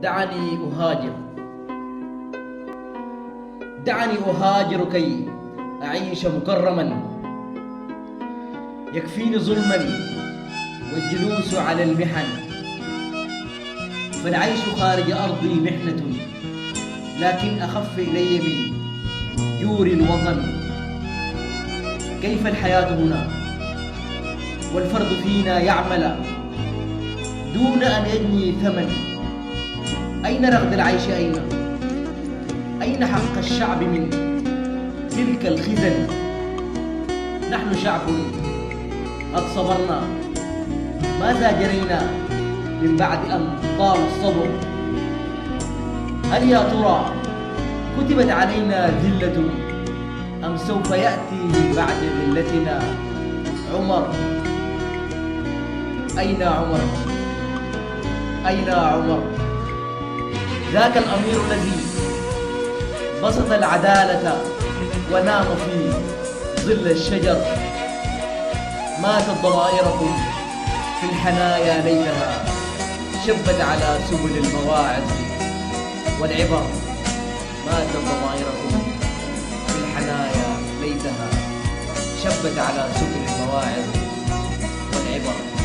دعني أهاجر، دعني أهاجر كي أعيش مكرما. يكفيني ظلما والجلوس على المحن، فالعيش خارج أرضي محنة، لكن أخف إلي من جور الوطن. كيف الحياة هنا والفرد فينا يعمل دون أن يجني ثمن؟ أين رغد العيش؟ أين حق الشعب من تلك الخزن؟ نحن شعب قد صبرنا، ماذا جرينا من بعد أن طال الصبر؟ هل يا ترى كتبت علينا ذلة أم سوف يأتي من بعد ذلتنا عمر؟ أين عمر؟ أين عمر؟ ذاك الأمير الذي بسط العدالة ونام في ظل الشجر. ماتت ضمائركم في الحنايا ليتها شبت على سبل المواعظ والعبر. ماتت ضمائركم في الحنايا ليتها شبت على سبل المواعظ والعبر.